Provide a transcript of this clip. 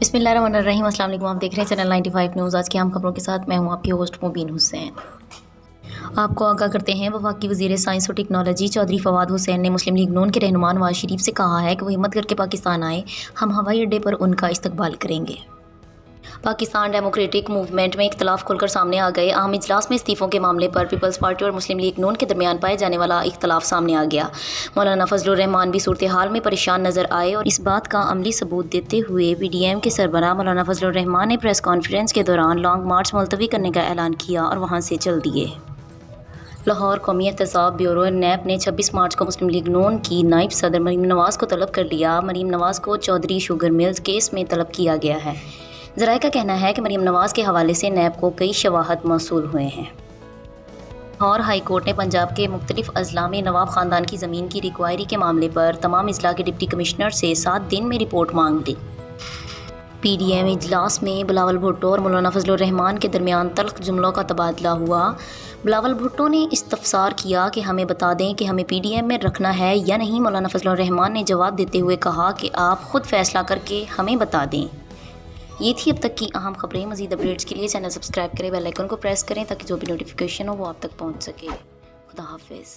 बिस्मिल्लाहिर्रहमानिर्रहीम। अस्सलाम वालेकुम। आप देख रहे हैं चैनल 95 न्यूज़। आज की अहम खबरों के साथ मैं हूं आपकी होस्ट मुबीन हुसैन। आपको आगाह करते हैं, वफाकी वज़ीर साइंस और टेक्नोलॉजी चौधरी फवाद हुसैन ने मुस्लिम लीग नून के रहनुमा नवाज शरीफ से कहा है कि वो हिम्मत करके पाकिस्तान आए, हम हवाई अड्डे पर उनका इस्तकबाल करेंगे। पाकिस्तान डेमोक्रेटिक मूवमेंट में इख्तलाफ खुलकर सामने आ गए। अहम इजलास में इस्तीफ़ों के मामले पर पीपल्स पार्टी और मुस्लिम लीग नून के दरमियान पाए जाने वाला इख्तलाफ सामने आ गया। मौलाना फजलुर रहमान भी सूरत हाल में परेशान नजर आए और इस बात का अमली सबूत देते हुए PDM के सरबराह मौलाना फजलुर रहमान ने प्रेस कॉन्फ्रेंस के दौरान लॉन्ग मार्च मुलतवी करने का ऐलान किया और वहाँ से चल दिए। लाहौर कौमी एहतसाब ब्यूरो NAP ने 26 मार्च को मुस्लिम लीग नून की नायब सदर मरीम नवाज़ को तलब कर लिया। मरीम नवाज़ को चौधरी शुगर मिल्स केस में तलब किया गया है। ज़राए का कहना है कि मरीम नवाज़ के हवाले से NAP को कई शवाहद मौसूल हुए हैं। और हाई कोर्ट ने पंजाब के मुख्तलिफ अजला में नवाब ख़ानदान की ज़मीन की रिक्वायरी के मामले पर तमाम अजला के डिप्टी कमिश्नर से 7 दिन में रिपोर्ट मांग ली। PDM इजलास में बिलावल भुट्टो और मौलाना फजलुर रहमान के दरमियान तल्ख जुमलों का तबादला हुआ। बिलावल भुट्टो ने इस्तफसार किया कि हमें बता दें कि हमें PDM में रखना है या नहीं। मौलाना फजलुर रहमान ने जवाब देते हुए कहा कि आप खुद फैसला करके हमें बता दें। ये थी अब तक की अहम खबरें। मज़ीद अपडेट्स के लिए चैनल सब्सक्राइब करें, बेल आइकन को प्रेस करें ताकि जो भी नोटिफिकेशन हो वो आप तक पहुंच सके। खुदा हाफिज़।